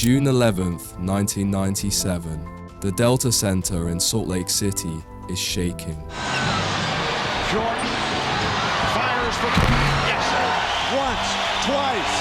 June 11th, 1997. The Delta Center in Salt Lake City is shaking. Jordan fires for yes, sir. Once, twice,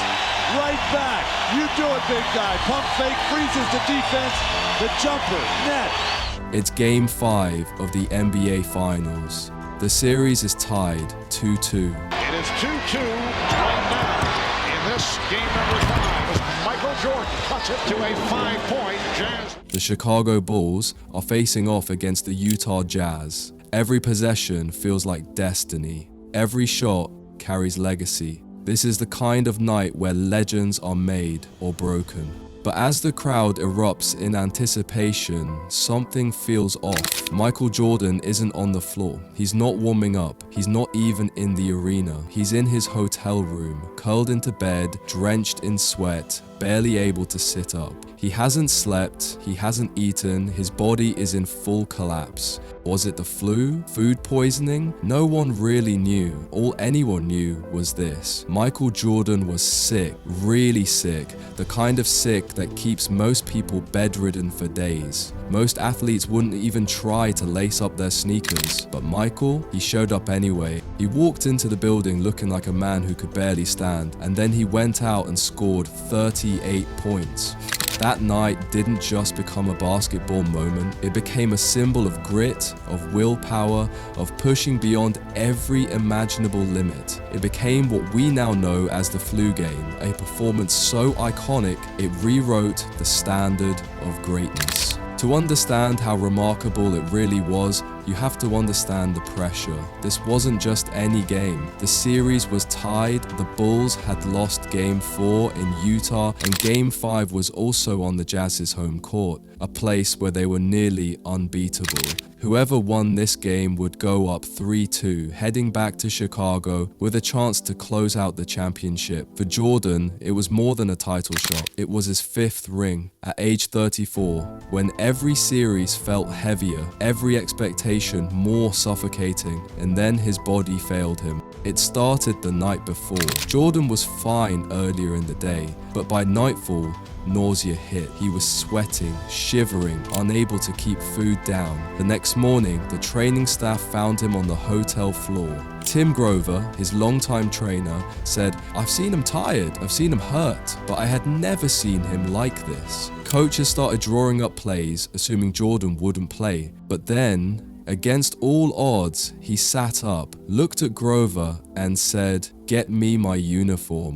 right back. You do it, big guy. Pump fake, freezes the defense. The jumper, net. It's Game 5 of the NBA Finals. The series is tied 2-2. It is 2-2 right now in this game number 5 as Michael Jordan cuts it to a 5-point Jazz. The Chicago Bulls are facing off against the Utah Jazz. Every possession feels like destiny. Every shot carries legacy. This is the kind of night where legends are made or broken. But as the crowd erupts in anticipation, something feels off. Michael Jordan isn't on the floor. He's not warming up. He's not even in the arena. He's in his hotel room, curled into bed, drenched in sweat, barely able to sit up. He hasn't slept, he hasn't eaten, his body is in full collapse. Was it the flu? Food poisoning? No one really knew. All anyone knew was this. Michael Jordan was sick, really sick, the kind of sick that keeps most people bedridden for days. Most athletes wouldn't even try to lace up their sneakers, but Michael, he showed up anyway. He walked into the building looking like a man who could barely stand, and then he went out and scored 38 points. That night didn't just become a basketball moment, it became a symbol of grit, of willpower, of pushing beyond every imaginable limit. It became what we now know as the flu game, a performance so iconic it rewrote the standard of greatness. To understand how remarkable it really was, you have to understand the pressure. This wasn't just any game. The series was tied, the Bulls had lost Game 4 in Utah, and Game 5 was also on the Jazz's home court, a place where they were nearly unbeatable. Whoever won this game would go up 3-2, heading back to Chicago with a chance to close out the championship. For Jordan, it was more than a title shot. It was his 5th ring. At age 34, when every series felt heavier, every expectation more suffocating, and then his body failed him. It started the night before. Jordan was fine earlier in the day, but by nightfall, nausea hit. He was sweating, shivering, unable to keep food down. The next morning, the training staff found him on the hotel floor. Tim Grover, his longtime trainer, said, "I've seen him tired, I've seen him hurt, but I had never seen him like this." Coaches started drawing up plays, assuming Jordan wouldn't play. But then, against all odds, he sat up, looked at Grover, and said, "Get me my uniform."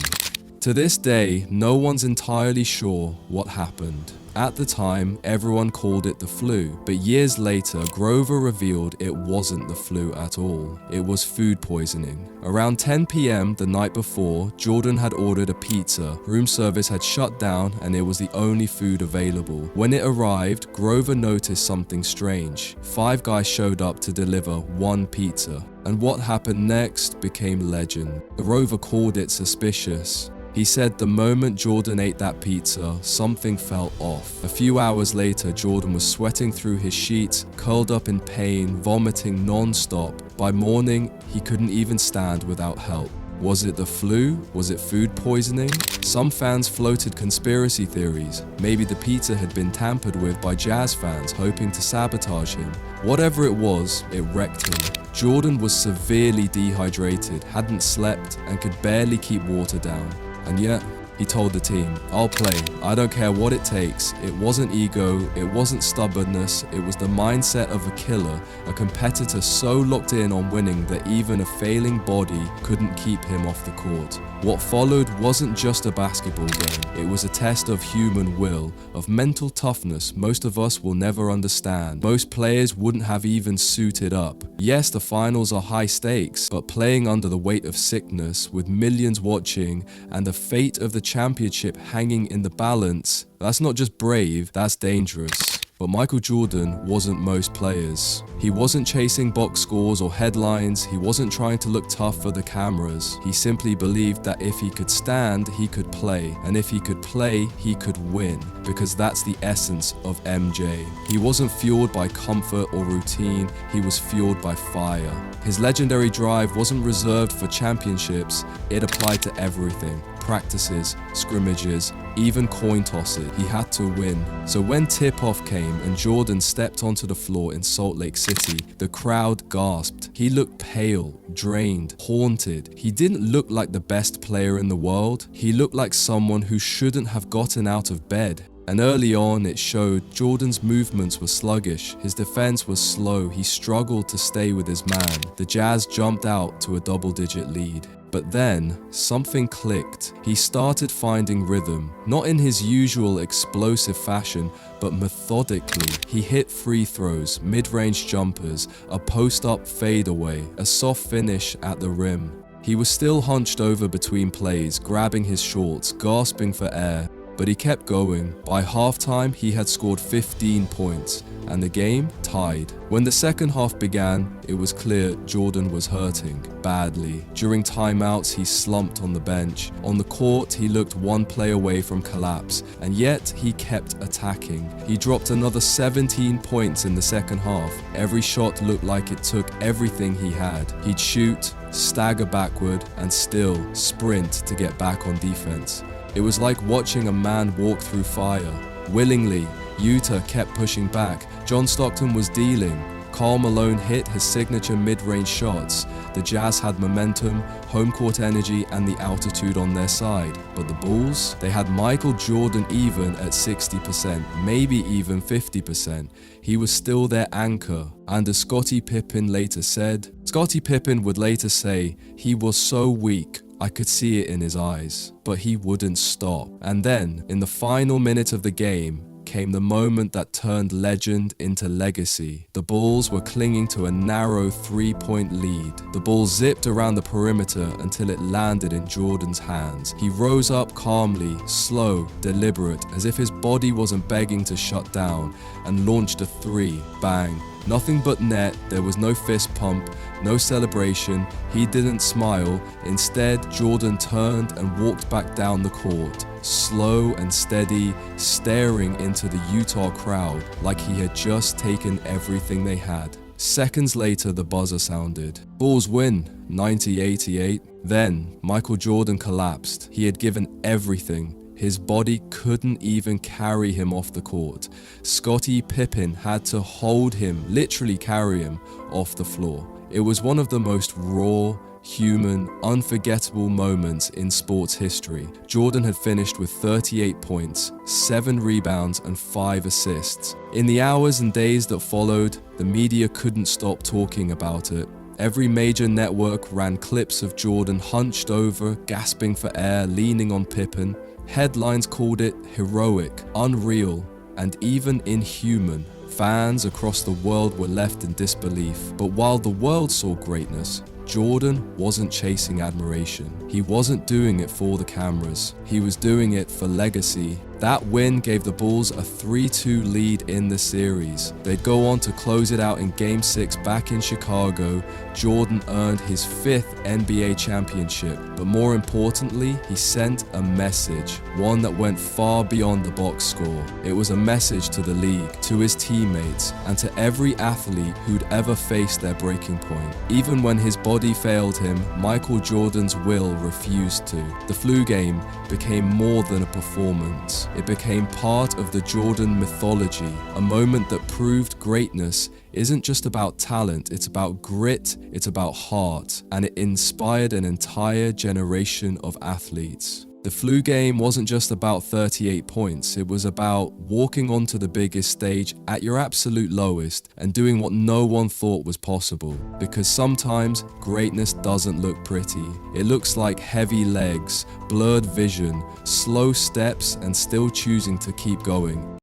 To this day, no one's entirely sure what happened. At the time, everyone called it the flu, but years later, Grover revealed it wasn't the flu at all. It was food poisoning. Around 10 p.m. the night before, Jordan had ordered a pizza. Room service had shut down and it was the only food available. When it arrived, Grover noticed something strange. 5 guys showed up to deliver 1 pizza. And what happened next became legend. Grover called it suspicious. He said the moment Jordan ate that pizza, something felt off. A few hours later, Jordan was sweating through his sheets, curled up in pain, vomiting non-stop. By morning, he couldn't even stand without help. Was it the flu? Was it food poisoning? Some fans floated conspiracy theories. Maybe the pizza had been tampered with by Jazz fans hoping to sabotage him. Whatever it was, it wrecked him. Jordan was severely dehydrated, hadn't slept, and could barely keep water down. And yet, he told the team, "I'll play. I don't care what it takes." It wasn't ego, it wasn't stubbornness, it was the mindset of a killer, a competitor so locked in on winning that even a failing body couldn't keep him off the court. What followed wasn't just a basketball game, it was a test of human will, of mental toughness most of us will never understand. Most players wouldn't have even suited up. Yes, the finals are high stakes, but playing under the weight of sickness, with millions watching, and the fate of the championship hanging in the balance, that's not just brave, that's dangerous. But Michael Jordan wasn't most players. He wasn't chasing box scores or headlines, he wasn't trying to look tough for the cameras. He simply believed that if he could stand, he could play, and if he could play, he could win, because that's the essence of MJ. He wasn't fueled by comfort or routine, he was fueled by fire. His legendary drive wasn't reserved for championships, it applied to everything. Practices, scrimmages, even coin toss it, he had to win. So when tip-off came and Jordan stepped onto the floor in Salt Lake City, the crowd gasped. He looked pale, drained, haunted. He didn't look like the best player in the world. He looked like someone who shouldn't have gotten out of bed. And early on, it showed. Jordan's movements were sluggish, his defense was slow, he struggled to stay with his man. The Jazz jumped out to a double-digit lead. But then, something clicked. He started finding rhythm, not in his usual explosive fashion, but methodically. He hit free throws, mid-range jumpers, a post-up fadeaway, a soft finish at the rim. He was still hunched over between plays, grabbing his shorts, gasping for air. But he kept going. By halftime, he had scored 15 points, and the game tied. When the second half began, it was clear Jordan was hurting badly. During timeouts, he slumped on the bench. On the court, he looked one play away from collapse, and yet he kept attacking. He dropped another 17 points in the second half. Every shot looked like it took everything he had. He'd shoot, stagger backward, and still sprint to get back on defense. It was like watching a man walk through fire. Willingly, Utah kept pushing back. John Stockton was dealing. Karl Malone hit his signature mid-range shots. The Jazz had momentum, home court energy, and the altitude on their side. But the Bulls? They had Michael Jordan even at 60%, maybe even 50%. He was still their anchor. And as Scottie Pippen would later say, he was so weak, I could see it in his eyes, but he wouldn't stop. And then, in the final minute of the game, came the moment that turned legend into legacy. The Bulls were clinging to a narrow 3-point lead. The ball zipped around the perimeter until it landed in Jordan's hands. He rose up calmly, slow, deliberate, as if his body wasn't begging to shut down, and launched a three. Bang. Nothing but net. There was no fist pump, no celebration. He didn't smile. Instead, Jordan turned and walked back down the court, slow and steady, staring into the Utah crowd like he had just taken everything they had. Seconds later, the buzzer sounded. Bulls win, 90-88. Then, Michael Jordan collapsed. He had given everything. His body couldn't even carry him off the court. Scottie Pippen had to hold him, literally carry him, off the floor. It was one of the most raw, human, unforgettable moments in sports history. Jordan had finished with 38 points, 7 rebounds, and 5 assists. In the hours and days that followed, the media couldn't stop talking about it. Every major network ran clips of Jordan hunched over, gasping for air, leaning on Pippen. Headlines called it heroic, unreal, and even inhuman. Fans across the world were left in disbelief. But while the world saw greatness, Jordan wasn't chasing admiration. He wasn't doing it for the cameras. He was doing it for legacy. That win gave the Bulls a 3-2 lead in the series. They'd go on to close it out in Game 6 back in Chicago. Jordan earned his 5th NBA championship, but more importantly, he sent a message, one that went far beyond the box score. It was a message to the league, to his teammates, and to every athlete who'd ever faced their breaking point. Even when his body failed him, Michael Jordan's will refused to. The flu game became more than a performance. It became part of the Jordan mythology, a moment that proved greatness isn't just about talent, it's about grit, it's about heart, and it inspired an entire generation of athletes. The flu game wasn't just about 38 points, it was about walking onto the biggest stage at your absolute lowest and doing what no one thought was possible. Because sometimes greatness doesn't look pretty. It looks like heavy legs, blurred vision, slow steps, and still choosing to keep going.